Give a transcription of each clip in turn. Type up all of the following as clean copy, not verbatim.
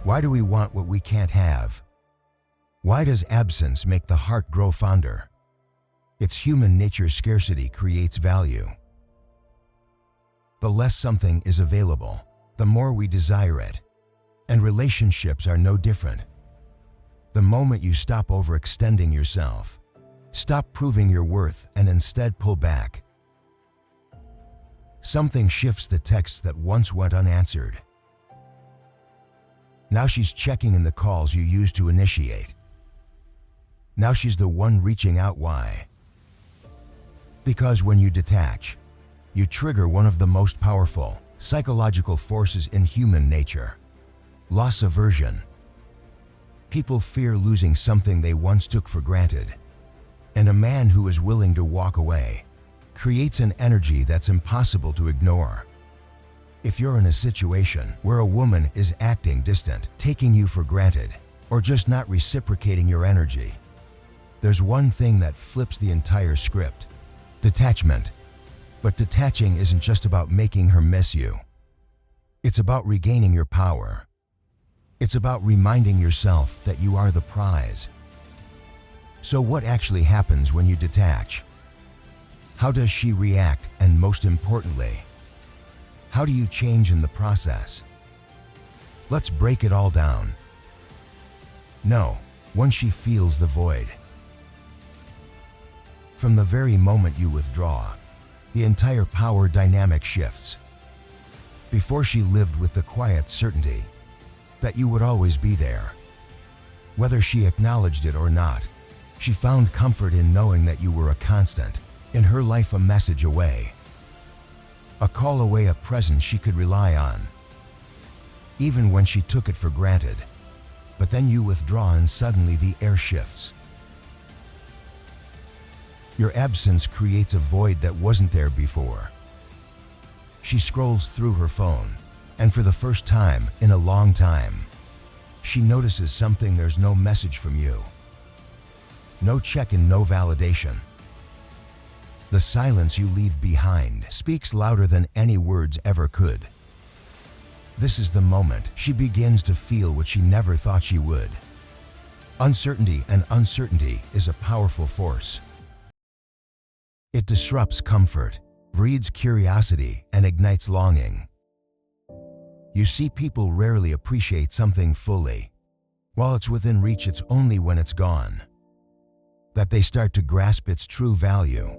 Why do we want what we can't have? Why does absence make the heart grow fonder? It's human nature. Scarcity creates value. The less something is available, the more we desire it. And relationships are no different. The moment you stop overextending yourself, stop proving your worth, and instead pull back, something shifts. The texts that once went unanswered, now she's checking in. The calls you used to initiate, now she's the one reaching out. Why? Because when you detach, you trigger one of the most powerful psychological forces in human nature: loss aversion. People fear losing something they once took for granted, and a man who is willing to walk away creates an energy that's impossible to ignore. If you're in a situation where a woman is acting distant, taking you for granted, or just not reciprocating your energy, there's one thing that flips the entire script: detachment. But detaching isn't just about making her miss you. It's about regaining your power. It's about reminding yourself that you are the prize. So what actually happens when you detach? How does she react? And most importantly, how do you change in the process? Let's break it all down. No, when she feels the void. From the very moment you withdraw, the entire power dynamic shifts. Before, she lived with the quiet certainty that you would always be there. Whether she acknowledged it or not, she found comfort in knowing that you were a constant in her life, a message away, a call away, a presence she could rely on, even when she took it for granted. But then you withdraw and suddenly the air shifts. Your absence creates a void that wasn't there before. She scrolls through her phone, and for the first time in a long time, she notices something. There's no message from you. No check-in, no validation. The silence you leave behind speaks louder than any words ever could. This is the moment she begins to feel what she never thought she would. Uncertainty, and uncertainty is a powerful force. It disrupts comfort, breeds curiosity, and ignites longing. You see, people rarely appreciate something fully. While it's within reach, it's only when it's gone that they start to grasp its true value.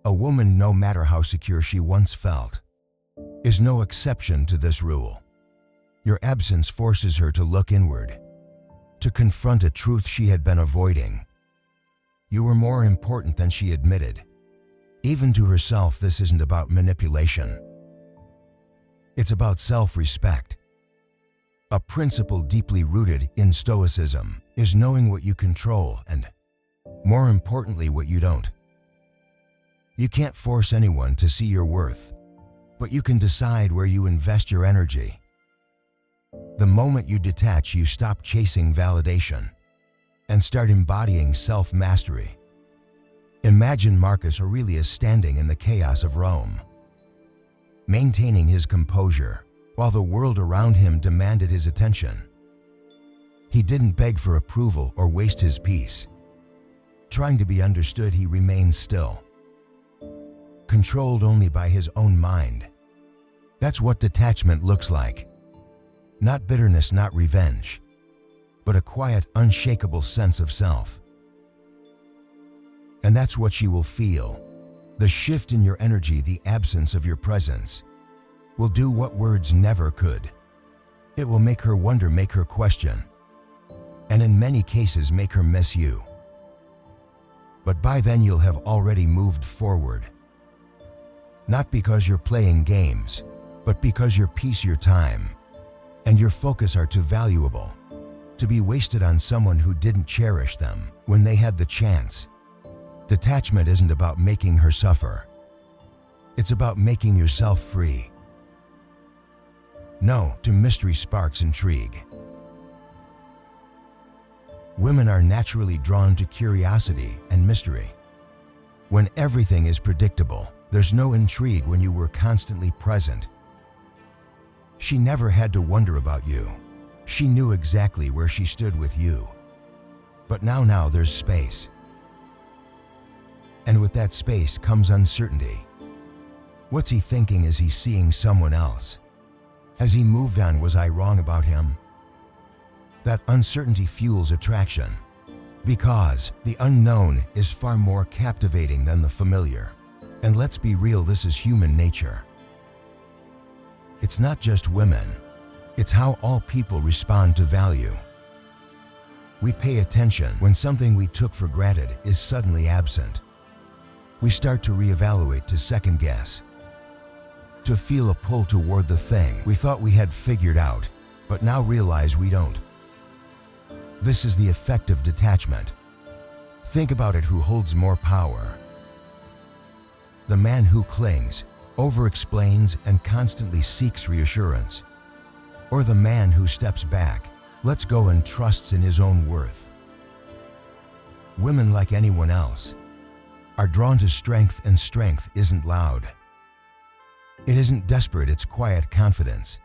A woman, no matter how secure she once felt, is no exception to this rule. Your absence forces her to look inward, to confront a truth she had been avoiding. You were more important than she admitted. Even to herself, this isn't about manipulation. It's about self-respect. A principle deeply rooted in Stoicism is knowing what you control and, more importantly, what you don't. You can't force anyone to see your worth, but you can decide where you invest your energy. The moment you detach, you stop chasing validation and start embodying self-mastery. Imagine Marcus Aurelius standing in the chaos of Rome, maintaining his composure while the world around him demanded his attention. He didn't beg for approval or waste his peace. Trying to be understood, he remained still, controlled only by his own mind. That's what detachment looks like. Not bitterness, not revenge, but a quiet, unshakable sense of self. And that's what she will feel. The shift in your energy, the absence of your presence, will do what words never could. It will make her wonder, make her question, and in many cases make her miss you. But by then you'll have already moved forward. Not because you're playing games, but because your peace, your time, and your focus are too valuable to be wasted on someone who didn't cherish them when they had the chance. Detachment isn't about making her suffer. It's about making yourself free. No to mystery sparks intrigue. Women are naturally drawn to curiosity and mystery. When everything is predictable, there's no intrigue. When you were constantly present, she never had to wonder about you. She knew exactly where she stood with you. But now there's space. And with that space comes uncertainty. What's he thinking? Is he seeing someone else? Has he moved on? Was I wrong about him? That uncertainty fuels attraction, because the unknown is far more captivating than the familiar. And let's be real, this is human nature. It's not just women, it's how all people respond to value. We pay attention when something we took for granted is suddenly absent. We start to reevaluate, to second guess, to feel a pull toward the thing we thought we had figured out, but now realize we don't. This is the effect of detachment. Think about it. Who holds more power? The man who clings, over-explains, and constantly seeks reassurance, or the man who steps back, lets go, and trusts in his own worth? Women, like anyone else, are drawn to strength, and strength isn't loud. It isn't desperate, it's quiet confidence.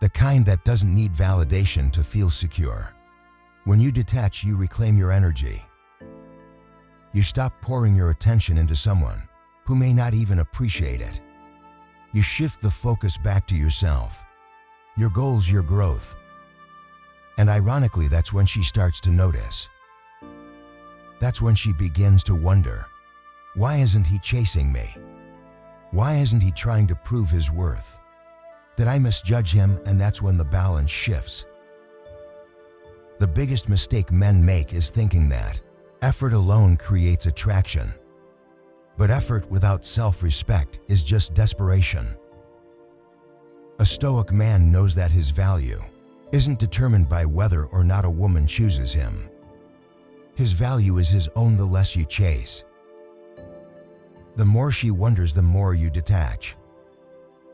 The kind that doesn't need validation to feel secure. When you detach, you reclaim your energy. You stop pouring your attention into someone who may not even appreciate it. You shift the focus back to yourself, your goals, your growth. And ironically, that's when she starts to notice. That's when she begins to wonder, why isn't he chasing me? Why isn't he trying to prove his worth? Did I misjudge him? And that's when the balance shifts. The biggest mistake men make is thinking that effort alone creates attraction. But effort without self-respect is just desperation. A Stoic man knows that his value isn't determined by whether or not a woman chooses him. His value is his own. The less you chase, the more she wonders, the more you detach,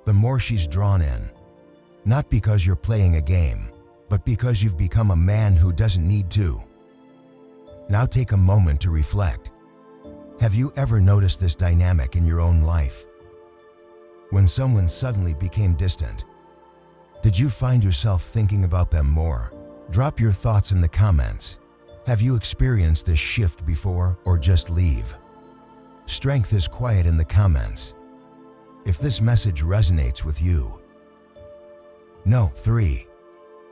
the more she's drawn in. Not because you're playing a game, but because you've become a man who doesn't need to. Now take a moment to reflect. Have you ever noticed this dynamic in your own life? When someone suddenly became distant, did you find yourself thinking about them more? Drop your thoughts in the comments. Have you experienced this shift before, or just leave? Strength is quiet in the comments. If this message resonates with you. 3.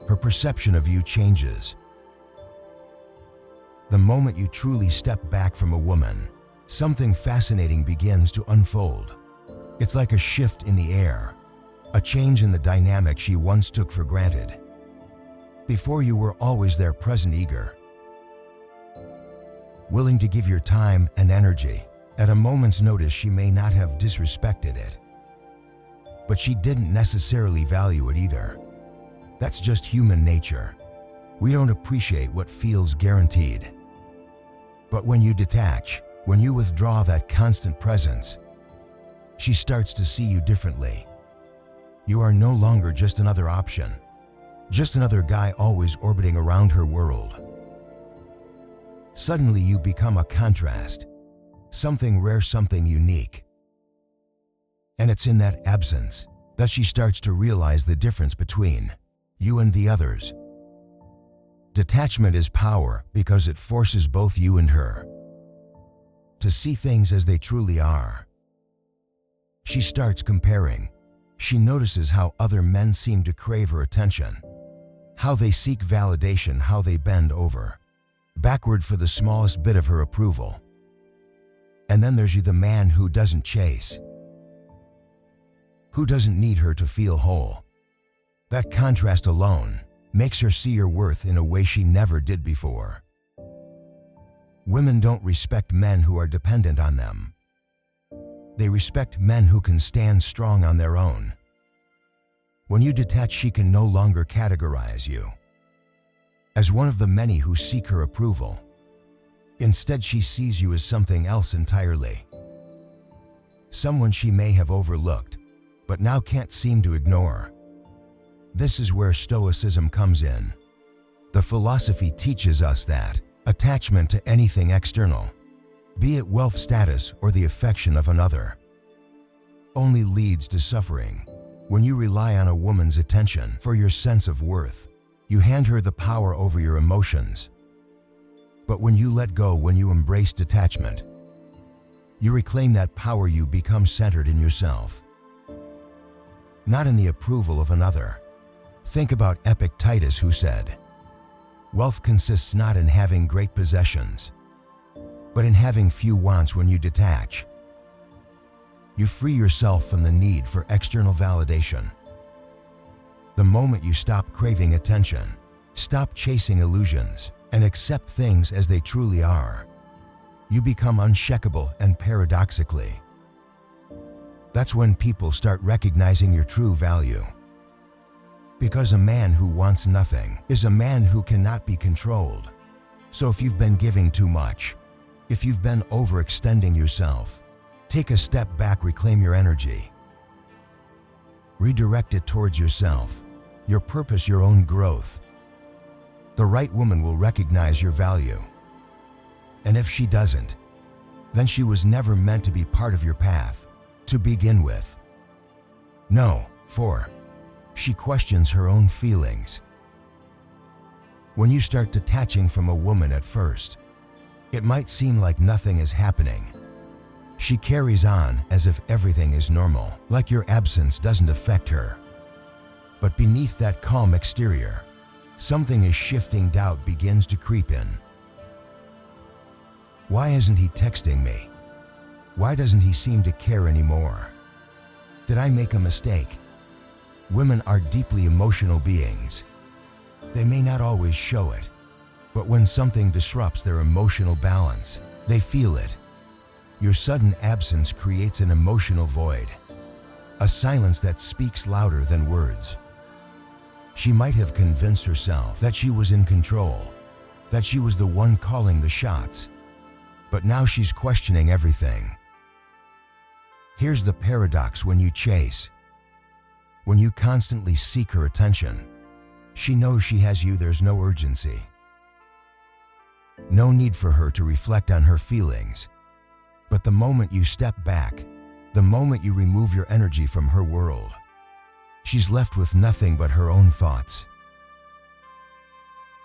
Her perception of you changes. The moment you truly step back from a woman, something fascinating begins to unfold. It's like a shift in the air, a change in the dynamic she once took for granted. Before, you were always there, present, eager, willing to give your time and energy. At a moment's notice, she may not have disrespected it, but she didn't necessarily value it either. That's just human nature. We don't appreciate what feels guaranteed. But when you detach, when you withdraw that constant presence, she starts to see you differently. You are no longer just another option, just another guy always orbiting around her world. Suddenly you become a contrast, something rare, something unique. And it's in that absence that she starts to realize the difference between you and the others. Detachment is power because it forces both you and her to see things as they truly are. She starts comparing. She notices how other men seem to crave her attention, how they seek validation, how they bend over backward for the smallest bit of her approval. And then there's you, the man who doesn't chase, who doesn't need her to feel whole. That contrast alone makes her see your worth in a way she never did before. Women don't respect men who are dependent on them. They respect men who can stand strong on their own. When you detach, she can no longer categorize you as one of the many who seek her approval. Instead, she sees you as something else entirely. Someone she may have overlooked, but now can't seem to ignore. This is where Stoicism comes in. The philosophy teaches us that attachment to anything external, be it wealth, status, or the affection of another, only leads to suffering. When you rely on a woman's attention for your sense of worth, you hand her the power over your emotions. But when you let go, when you embrace detachment, you reclaim that power. You become centered in yourself, not in the approval of another. Think about Epictetus, who said, "Wealth consists not in having great possessions, but in having few wants." When you detach, you free yourself from the need for external validation. The moment you stop craving attention, stop chasing illusions, and accept things as they truly are, you become unshakable. And paradoxically, that's when people start recognizing your true value. Because a man who wants nothing is a man who cannot be controlled. So if you've been giving too much, if you've been overextending yourself, take a step back, reclaim your energy. Redirect it towards yourself, your purpose, your own growth. The right woman will recognize your value. And if she doesn't, then she was never meant to be part of your path to begin with. No, for she questions her own feelings. When you start detaching from a woman at first, it might seem like nothing is happening. She carries on as if everything is normal, like your absence doesn't affect her. But beneath that calm exterior, something is shifting. Doubt begins to creep in. Why isn't he texting me? Why doesn't he seem to care anymore? Did I make a mistake? Women are deeply emotional beings. They may not always show it, but when something disrupts their emotional balance, they feel it. Your sudden absence creates an emotional void, a silence that speaks louder than words. She might have convinced herself that she was in control, that she was the one calling the shots, but now she's questioning everything. Here's the paradox: when you chase, when you constantly seek her attention, she knows she has you. There's no urgency, no need for her to reflect on her feelings. But the moment you step back, the moment you remove your energy from her world, she's left with nothing but her own thoughts.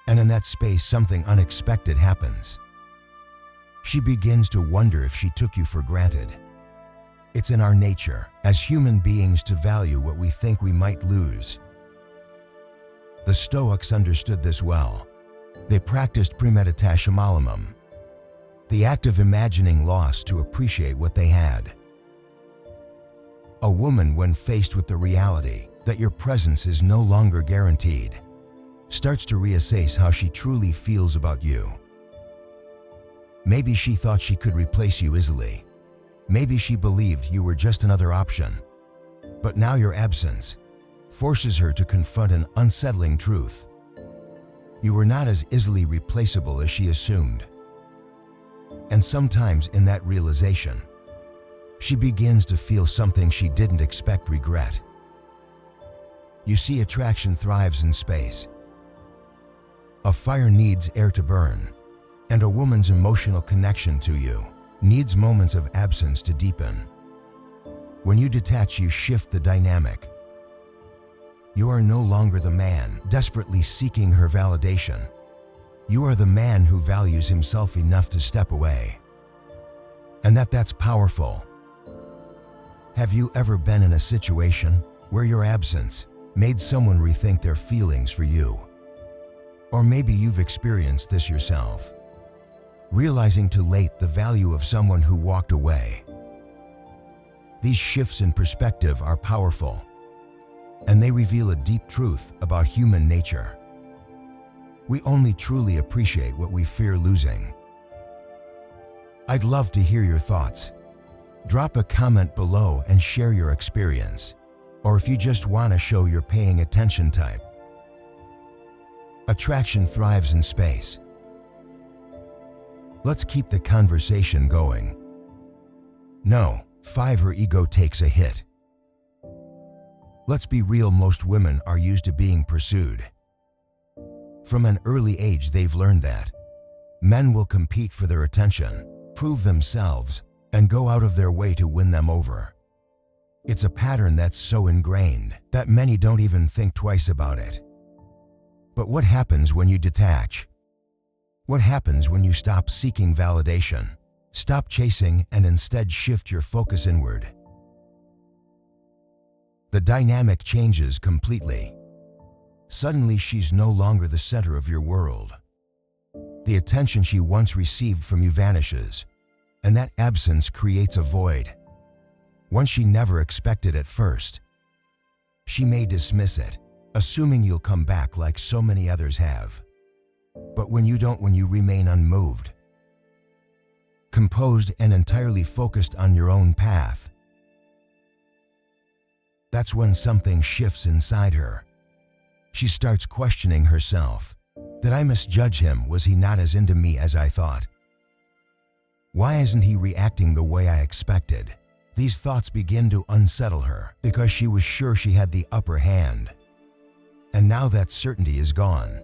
And in that space, something unexpected happens. She begins to wonder if she took you for granted. It's in our nature, as human beings, to value what we think we might lose. The Stoics understood this well. They practiced premeditation, the act of imagining loss to appreciate what they had. A woman, when faced with the reality that your presence is no longer guaranteed, starts to reassess how she truly feels about you. Maybe she thought she could replace you easily. Maybe she believed you were just another option. But now your absence forces her to confront an unsettling truth. You were not as easily replaceable as she assumed. And sometimes in that realization, she begins to feel something she didn't expect: regret. You see, attraction thrives in space. A fire needs air to burn, and a woman's emotional connection to you needs moments of absence to deepen. When you detach, you shift the dynamic. You are no longer the man desperately seeking her validation. You are the man who values himself enough to step away. And that's powerful. Have you ever been in a situation where your absence made someone rethink their feelings for you? Or maybe you've experienced this yourself, realizing too late the value of someone who walked away. These shifts in perspective are powerful, and they reveal a deep truth about human nature. We only truly appreciate what we fear losing. I'd love to hear your thoughts. Drop a comment below and share your experience. Or if you just want to show you're paying attention, type. Attraction thrives in space. Let's keep the conversation going. No, 5. Her ego takes a hit. Let's be real, most women are used to being pursued. From an early age, they've learned that men will compete for their attention, prove themselves, and go out of their way to win them over. It's a pattern that's so ingrained that many don't even think twice about it. But what happens when you detach? What happens when you stop seeking validation, stop chasing, and instead shift your focus inward? The dynamic changes completely. Suddenly, she's no longer the center of your world. The attention she once received from you vanishes, and that absence creates a void, one she never expected at first. She may dismiss it, assuming you'll come back like so many others have. But when you don't, when you remain unmoved, composed, and entirely focused on your own path, that's when something shifts inside her. She starts questioning herself. Did I misjudge him? Was he not as into me as I thought? Why isn't he reacting the way I expected? These thoughts begin to unsettle her because she was sure she had the upper hand. And now that certainty is gone.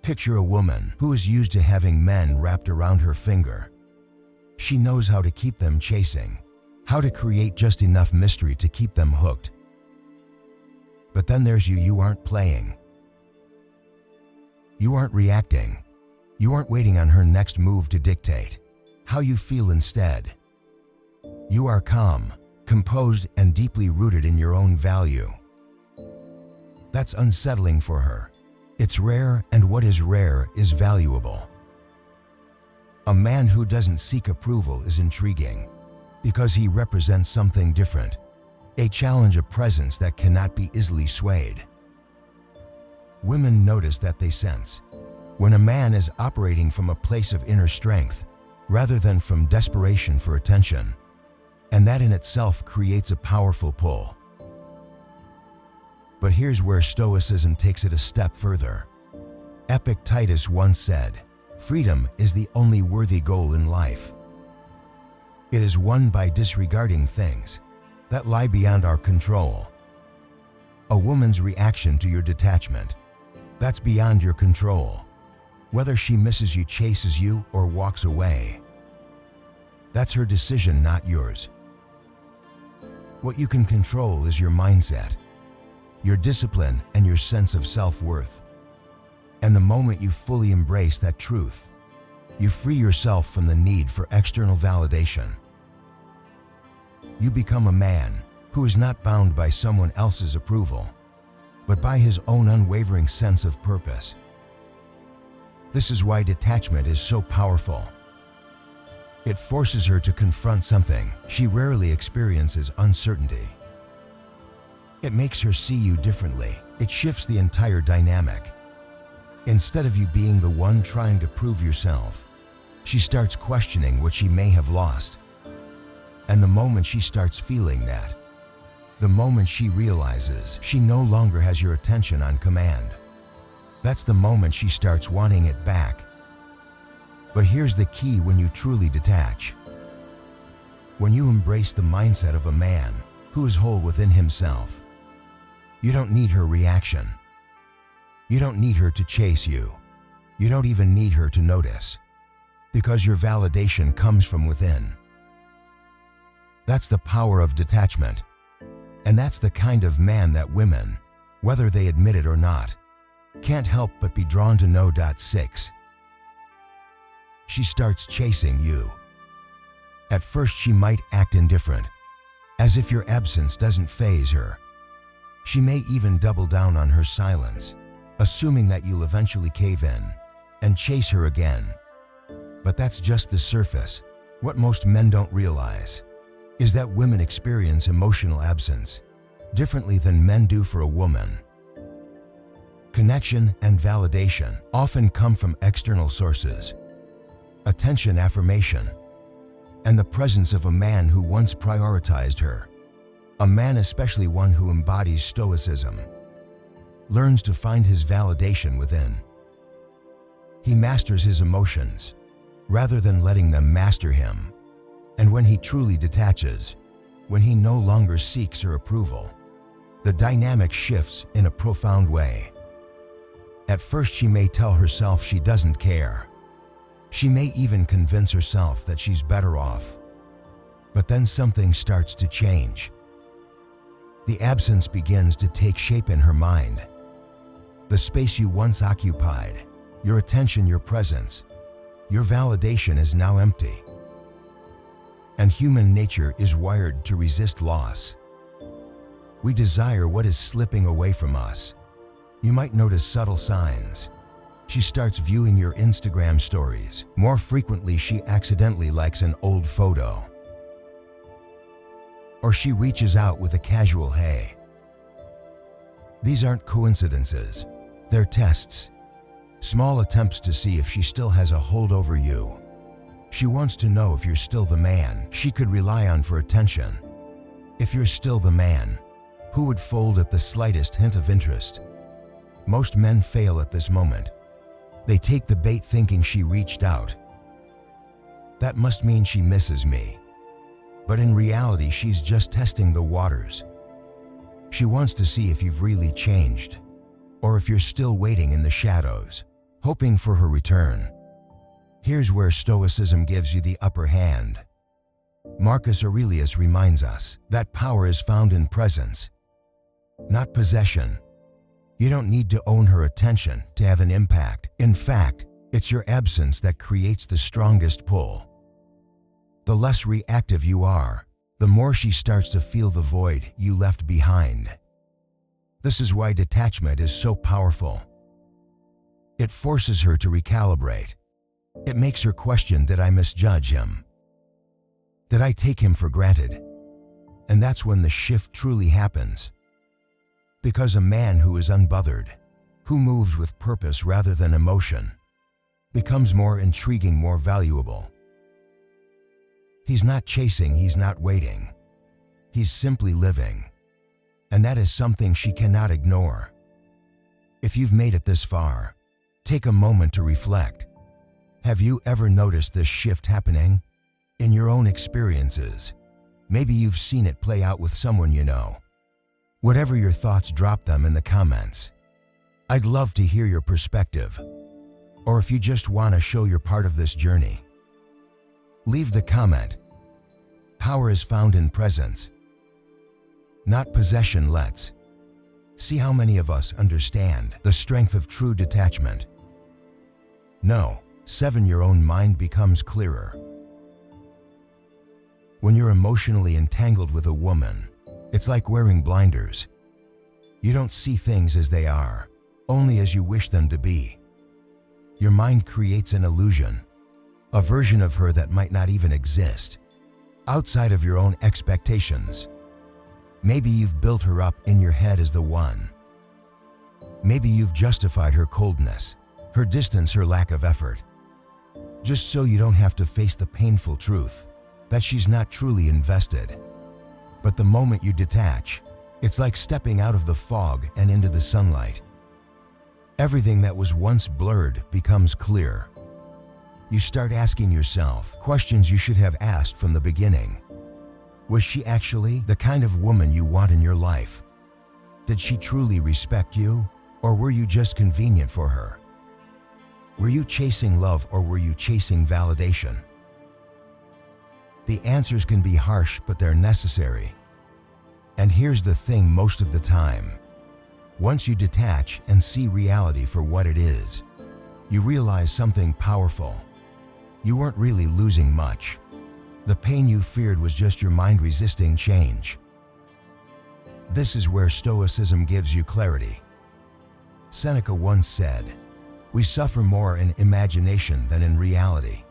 Picture a woman who is used to having men wrapped around her finger. She knows how to keep them chasing, how to create just enough mystery to keep them hooked. But then there's you. You aren't playing. You aren't reacting. You aren't waiting on her next move to dictate how you feel instead. You are calm, composed, and deeply rooted in your own value. That's unsettling for her. It's rare, and what is rare is valuable. A man who doesn't seek approval is intriguing because he represents something different, a challenge, a presence that cannot be easily swayed. Women notice that. They sense when a man is operating from a place of inner strength rather than from desperation for attention, and that in itself creates a powerful pull. But here's where Stoicism takes it a step further. Epictetus once said, "Freedom is the only worthy goal in life. It is won by disregarding things that lie beyond our control." A woman's reaction to your detachment, that's beyond your control. Whether she misses you, chases you, or walks away, that's her decision, not yours. What you can control is your mindset, your discipline, and your sense of self-worth. And the moment you fully embrace that truth, you free yourself from the need for external validation. You become a man who is not bound by someone else's approval, but by his own unwavering sense of purpose. This is why detachment is so powerful. It forces her to confront something she rarely experiences: uncertainty. It makes her see you differently. It shifts the entire dynamic. Instead of you being the one trying to prove yourself, she starts questioning what she may have lost. And the moment she starts feeling that, the moment she realizes she no longer has your attention on command, that's the moment she starts wanting it back. But here's the key: when you truly detach, when you embrace the mindset of a man who is whole within himself, you don't need her reaction. You don't need her to chase you. You don't even need her to notice, because your validation comes from within. That's the power of detachment. And that's the kind of man that women, whether they admit it or not, can't help but be drawn to know. 6. She starts chasing you. At first she might act indifferent, as if your absence doesn't faze her. She may even double down on her silence, assuming that you'll eventually cave in and chase her again. But that's just the surface. What most men don't realize is that women experience emotional absence differently than men do. For a woman, connection and validation often come from external sources: attention, affirmation, and the presence of a man who once prioritized her. A man, especially one who embodies Stoicism, learns to find his validation within. He masters his emotions rather than letting them master him. And when he truly detaches, when he no longer seeks her approval, the dynamic shifts in a profound way. At first she may tell herself she doesn't care. She may even convince herself that she's better off. But then something starts to change. The absence begins to take shape in her mind. The space you once occupied, your attention, your presence, your validation is now empty. And human nature is wired to resist loss. We desire what is slipping away from us. You might notice subtle signs. She starts viewing your Instagram stories. More frequently, she accidentally likes an old photo. Or she reaches out with a casual "hey." These aren't coincidences. They're tests. Small attempts to see if she still has a hold over you. She wants to know if you're still the man she could rely on for attention. If you're still the man who would fold at the slightest hint of interest. Most men fail at this moment. They take the bait thinking she reached out. That must mean she misses me. But in reality, she's just testing the waters. She wants to see if you've really changed, or if you're still waiting in the shadows, hoping for her return. Here's where Stoicism gives you the upper hand. Marcus Aurelius reminds us that power is found in presence, not possession. You don't need to own her attention to have an impact. In fact, it's your absence that creates the strongest pull. The less reactive you are, the more she starts to feel the void you left behind. This is why detachment is so powerful. It forces her to recalibrate. It makes her question, did I misjudge him? Did I take him for granted? And that's when the shift truly happens. Because a man who is unbothered, who moves with purpose rather than emotion, becomes more intriguing, more valuable. He's not chasing, he's not waiting. He's simply living. And that is something she cannot ignore. If you've made it this far, take a moment to reflect. Have you ever noticed this shift happening? In your own experiences? Maybe you've seen it play out with someone you know. Whatever your thoughts, drop them in the comments. I'd love to hear your perspective. Or if you just want to show you're part of this journey, leave the comment. Power is found in presence, not possession. Let's see how many of us understand the strength of true detachment. No. 7. Your own mind becomes clearer. When you're emotionally entangled with a woman, it's like wearing blinders. You don't see things as they are, only as you wish them to be. Your mind creates an illusion, a version of her that might not even exist, outside of your own expectations. Maybe you've built her up in your head as the one. Maybe you've justified her coldness, her distance, her lack of effort, just so you don't have to face the painful truth that she's not truly invested. But the moment you detach, it's like stepping out of the fog and into the sunlight. Everything that was once blurred becomes clear. You start asking yourself questions you should have asked from the beginning. Was she actually the kind of woman you want in your life? Did she truly respect you, or were you just convenient for her? Were you chasing love, or were you chasing validation? The answers can be harsh, but they're necessary. And here's the thing, most of the time, once you detach and see reality for what it is, you realize something powerful. You weren't really losing much. The pain you feared was just your mind resisting change. This is where Stoicism gives you clarity. Seneca once said, "We suffer more in imagination than in reality."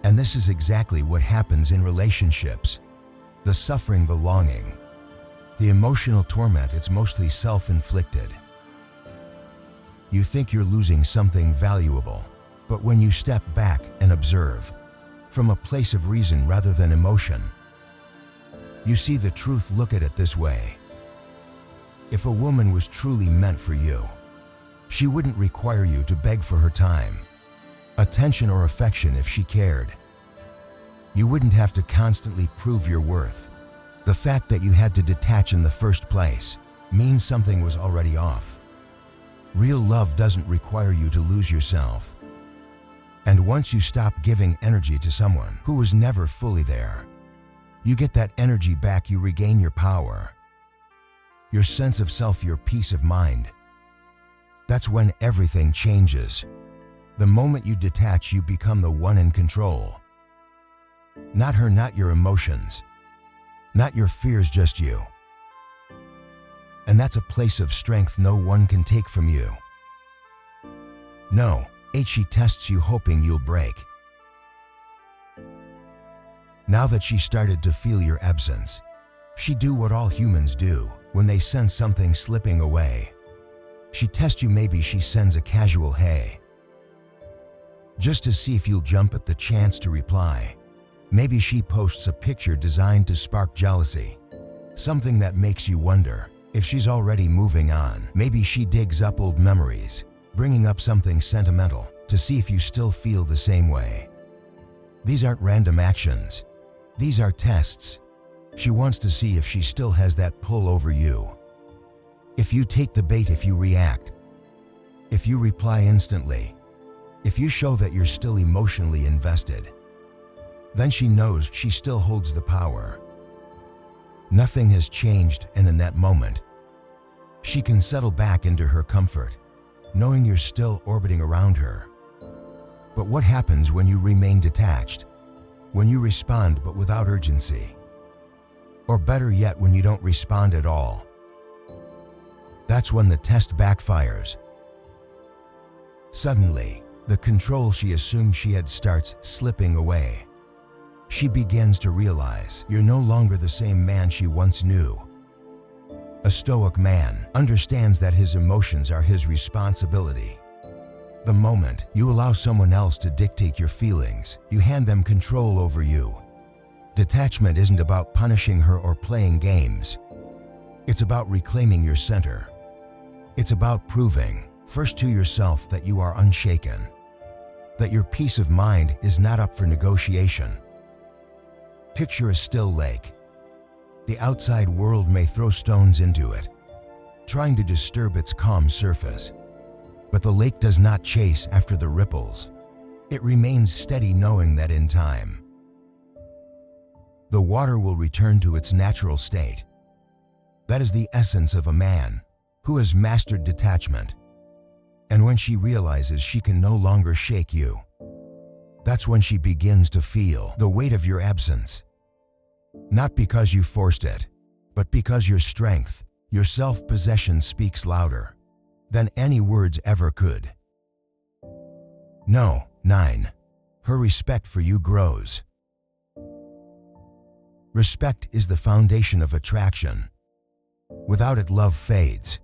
And this is exactly what happens in relationships. The suffering, the longing, the emotional torment, it's mostly self-inflicted. You think you're losing something valuable, but when you step back and observe, from a place of reason rather than emotion, you see the truth. Look at it this way. If a woman was truly meant for you, she wouldn't require you to beg for her time, attention, or affection. If she cared, you wouldn't have to constantly prove your worth. The fact that you had to detach in the first place means something was already off. Real love doesn't require you to lose yourself. And once you stop giving energy to someone who was never fully there, You get that energy back, you regain your power, your sense of self, your peace of mind. That's when everything changes. The moment you detach, you become the one in control. Not her, not your emotions, not your fears, just you. And that's a place of strength no one can take from you. No, she tests you hoping you'll break. Now that she started to feel your absence, she do what all humans do when they sense something slipping away. She tests you. Maybe she sends a casual "hey," just to see if you'll jump at the chance to reply. Maybe she posts a picture designed to spark jealousy, something that makes you wonder if she's already moving on. Maybe she digs up old memories, bringing up something sentimental to see if you still feel the same way. These aren't random actions. These are tests. She wants to see if she still has that pull over you. If you take the bait, if you react, if you reply instantly, if you show that you're still emotionally invested, then she knows she still holds the power. Nothing has changed, and in that moment, she can settle back into her comfort, knowing you're still orbiting around her. But what happens when you remain detached? When you respond but without urgency? Or better yet, when you don't respond at all? That's when the test backfires. Suddenly, the control she assumed she had starts slipping away. She begins to realize you're no longer the same man she once knew. A Stoic man understands that his emotions are his responsibility. The moment you allow someone else to dictate your feelings, you hand them control over you. Detachment isn't about punishing her or playing games. It's about reclaiming your center. It's about proving, first to yourself, that you are unshaken, that your peace of mind is not up for negotiation. Picture a still lake. The outside world may throw stones into it, trying to disturb its calm surface. But the lake does not chase after the ripples. It remains steady, knowing that in time, the water will return to its natural state. That is the essence of a man who has mastered detachment. And when she realizes she can no longer shake you, that's when she begins to feel the weight of your absence. Not because you forced it, but because your strength, your self-possession speaks louder than any words ever could. No, 9. Her respect for you grows. Respect is the foundation of attraction. Without it, love fades.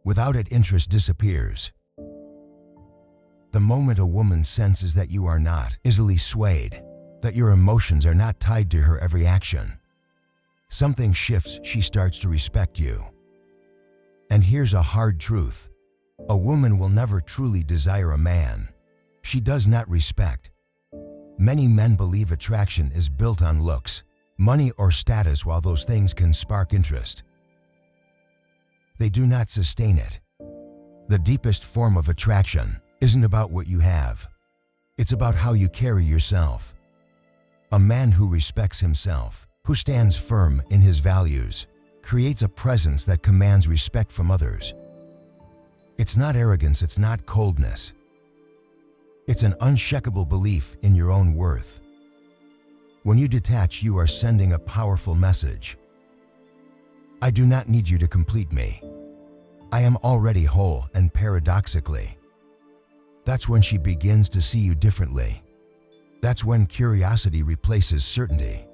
Without it, interest disappears. The moment a woman senses that you are not easily swayed, that your emotions are not tied to her every action, something shifts. She starts to respect you. And here's a hard truth. A woman will never truly desire a man she does not respect. Many men believe attraction is built on looks, money, or status. While those things can spark interest, they do not sustain it. The deepest form of attraction isn't about what you have. It's about how you carry yourself. A man who respects himself, who stands firm in his values, creates a presence that commands respect from others. It's not arrogance, it's not coldness. It's an unshakable belief in your own worth. When you detach, you are sending a powerful message. I do not need you to complete me. I am already whole. And paradoxically, that's when she begins to see you differently. That's when curiosity replaces certainty.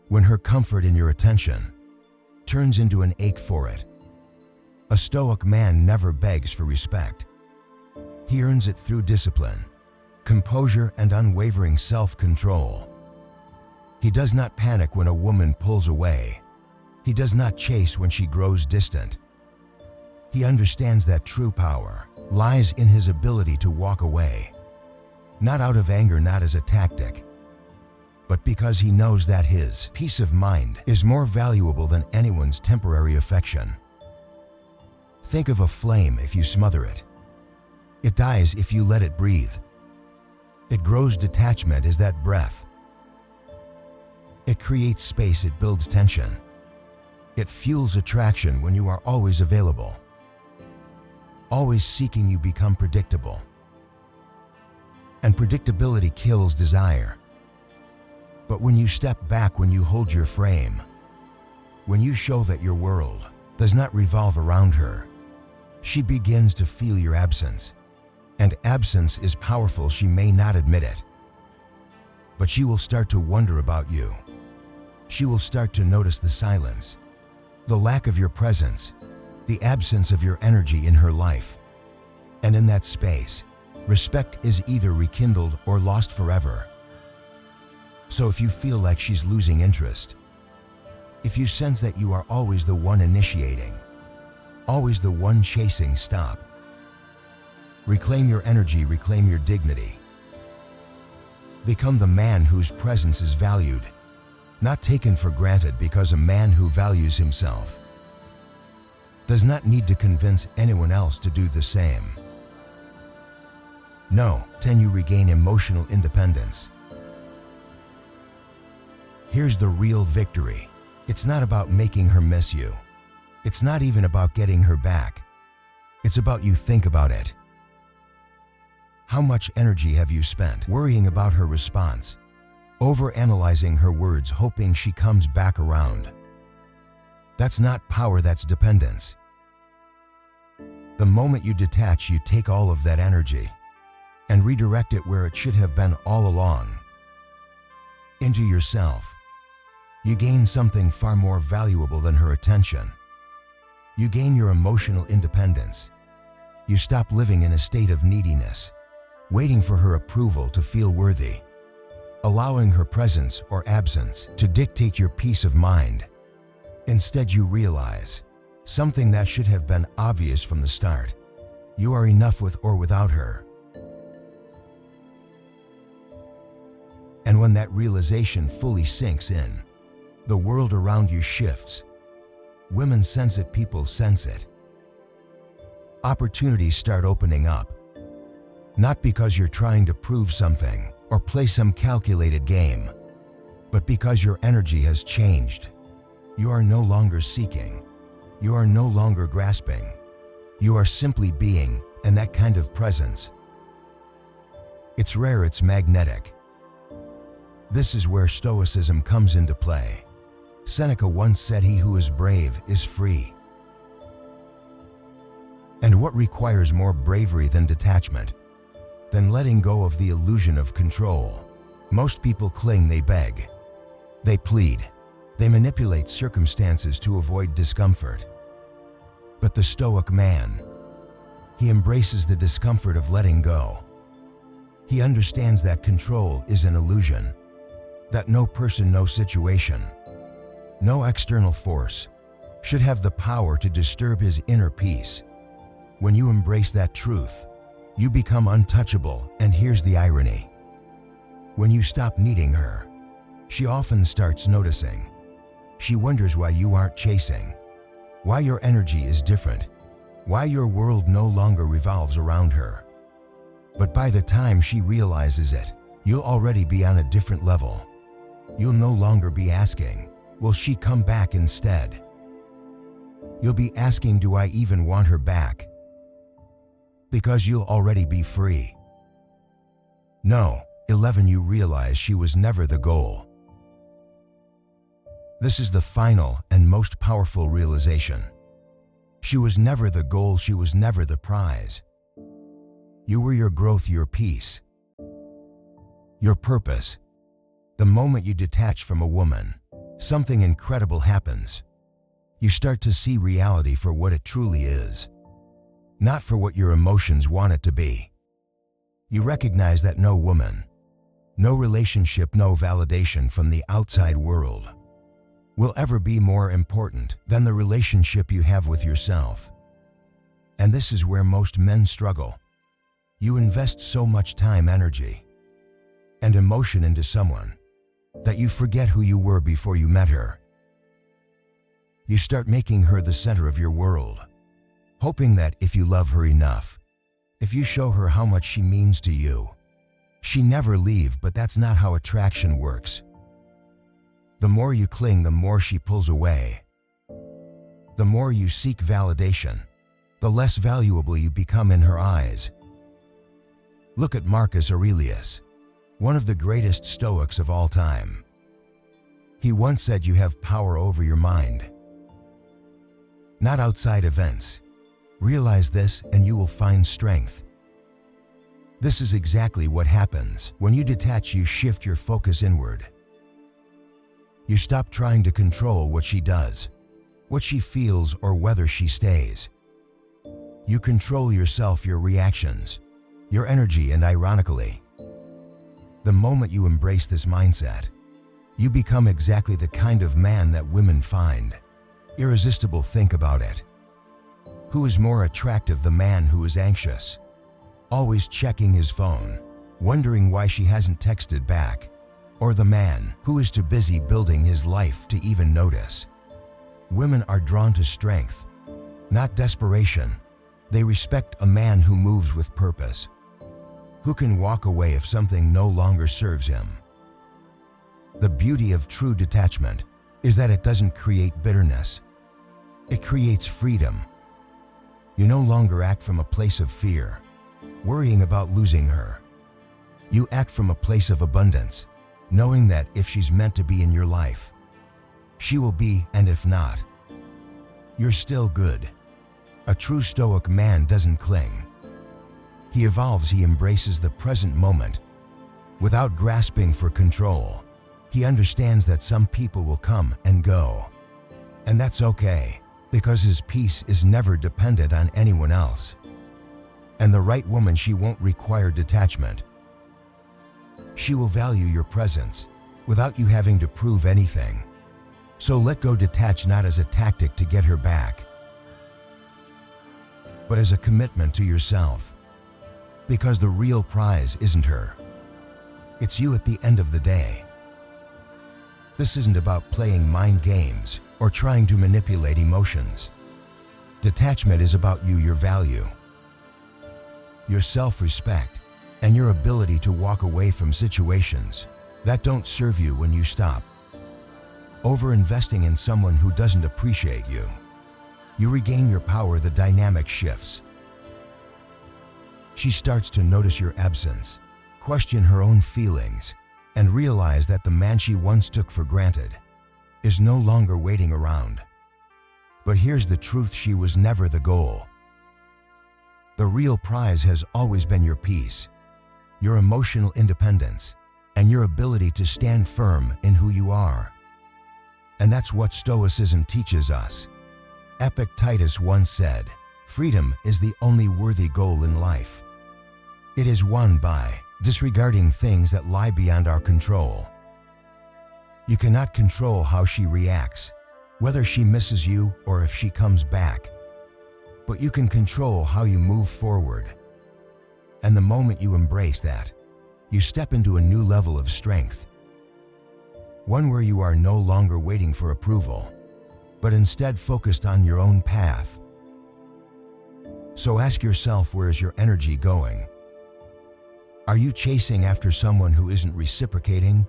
When her comfort in your attention turns into an ache for it. A Stoic man never begs for respect. He earns it through discipline, composure, and unwavering self-control. He does not panic when a woman pulls away. He does not chase when she grows distant. He understands that true power lies in his ability to walk away, not out of anger, not as a tactic, but because he knows that his peace of mind is more valuable than anyone's temporary affection. Think of a flame. If you smother it, it dies. If you let it breathe, it grows. Detachment is that breath. It creates space, it builds tension. It fuels attraction when you are always available. Always seeking, you become predictable. And predictability kills desire. But when you step back, when you hold your frame, when you show that your world does not revolve around her, she begins to feel your absence. And absence is powerful. She may not admit it, but she will start to wonder about you. She will start to notice the silence, the lack of your presence, the absence of your energy in her life. And in that space, respect is either rekindled or lost forever. So if you feel like she's losing interest, if you sense that you are always the one initiating, always the one chasing, stop. Reclaim your energy, reclaim your dignity. Become the man whose presence is valued, not taken for granted, because a man who values himself does not need to convince anyone else to do the same. No, 10. You regain emotional independence. Here's the real victory. It's not about making her miss you. It's not even about getting her back. It's about you think about it. How much energy have you spent worrying about her response, overanalyzing her words, hoping she comes back around? That's not power, that's dependence. The moment you detach, you take all of that energy and redirect it where it should have been all along, into yourself. You gain something far more valuable than her attention. You gain your emotional independence. You stop living in a state of neediness, waiting for her approval to feel worthy, allowing her presence or absence to dictate your peace of mind. Instead, you realize something that should have been obvious from the start. You are enough with or without her. And when that realization fully sinks in, the world around you shifts. Women sense it, people sense it. Opportunities start opening up. Not because you're trying to prove something or play some calculated game, but because your energy has changed. You are no longer seeking. You are no longer grasping. You are simply being, and that kind of presence, it's rare, it's magnetic. This is where Stoicism comes into play. Seneca once said, "He who is brave is free." And what requires more bravery than detachment? Than letting go of the illusion of control? Most people cling, they beg, they plead, they manipulate circumstances to avoid discomfort. But the Stoic man, he embraces the discomfort of letting go. He understands that control is an illusion, that no person, no situation, no external force should have the power to disturb his inner peace. When you embrace that truth, you become untouchable. And here's the irony. When you stop needing her, she often starts noticing. She wonders why you aren't chasing, why your energy is different, why your world no longer revolves around her. But by the time she realizes it, you'll already be on a different level. You'll no longer be asking, "Will she come back?" instead, you'll be asking, "Do I even want her back?" Because you'll already be free. No, 11. You realize she was never the goal. This is the final and most powerful realization. She was never the goal, she was never the prize. You were your growth, your peace, your purpose. The moment you detach from a woman, something incredible happens. You start to see reality for what it truly is, not for what your emotions want it to be. You recognize that no woman, no relationship, no validation from the outside world will ever be more important than the relationship you have with yourself. And this is where most men struggle. You invest so much time, energy, and emotion into someone that you forget who you were before you met her. You start making her the center of your world, hoping that if you love her enough, if you show her how much she means to you, she never leave. But that's not how attraction works. The more you cling, the more she pulls away. The more you seek validation, the less valuable you become in her eyes. Look at Marcus Aurelius, one of the greatest Stoics of all time. He once said, "You have power over your mind, not outside events. Realize this and you will find strength." This is exactly what happens when you detach. You shift your focus inward. You stop trying to control what she does, what she feels, or whether she stays. You control yourself, your reactions, your energy, and ironically, the moment you embrace this mindset, you become exactly the kind of man that women find irresistible. Think about it. Who is more attractive, the man who is anxious, always checking his phone, wondering why she hasn't texted back, or the man who is too busy building his life to even notice? Women are drawn to strength, not desperation. They respect a man who moves with purpose, who can walk away if something no longer serves him. The beauty of true detachment is that it doesn't create bitterness. It creates freedom. You no longer act from a place of fear, worrying about losing her. You act from a place of abundance, knowing that if she's meant to be in your life, she will be, and if not, you're still good. A true Stoic man doesn't cling. He evolves. He embraces the present moment without grasping for control. He understands that some people will come and go, and that's okay, because his peace is never dependent on anyone else. And the right woman, she won't require detachment. She will value your presence without you having to prove anything. So let go. Detach not as a tactic to get her back, but as a commitment to yourself. Because the real prize isn't her, it's you at the end of the day. This isn't about playing mind games or trying to manipulate emotions. Detachment is about you, your value, your self-respect, and your ability to walk away from situations that don't serve you. When you stop over-investing in someone who doesn't appreciate you, you regain your power. The dynamic shifts. She starts to notice your absence, question her own feelings, and realize that the man she once took for granted is no longer waiting around. But here's the truth: she was never the goal. The real prize has always been your peace, your emotional independence, and your ability to stand firm in who you are. And that's what Stoicism teaches us. Epictetus once said, "Freedom is the only worthy goal in life. It is won by disregarding things that lie beyond our control." You cannot control how she reacts, whether she misses you or if she comes back. But you can control how you move forward. And the moment you embrace that, you step into a new level of strength. One where you are no longer waiting for approval, but instead focused on your own path. So ask yourself, where is your energy going? Are you chasing after someone who isn't reciprocating?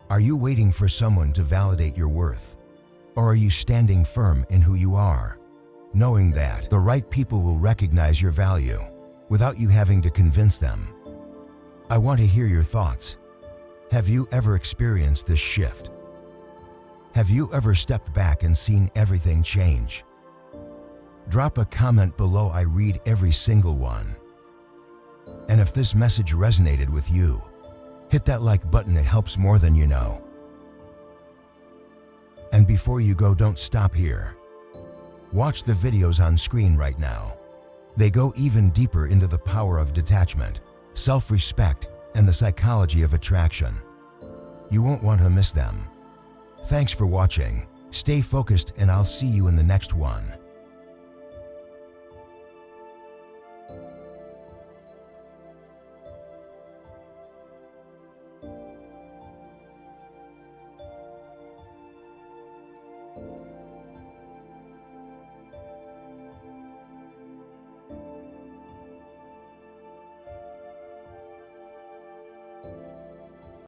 Are you waiting for someone to validate your worth? Or are you standing firm in who you are, knowing that the right people will recognize your value without you having to convince them? I want to hear your thoughts. Have you ever experienced this shift? Have you ever stepped back and seen everything change? Drop a comment below. I read every single one. And if this message resonated with you, hit that like button. It helps more than you know. And before you go, don't stop here. Watch the videos on screen right now. They go even deeper into the power of detachment, self-respect, and the psychology of attraction. You won't want to miss them. Thanks for watching. Stay focused, and I'll see you in the next one.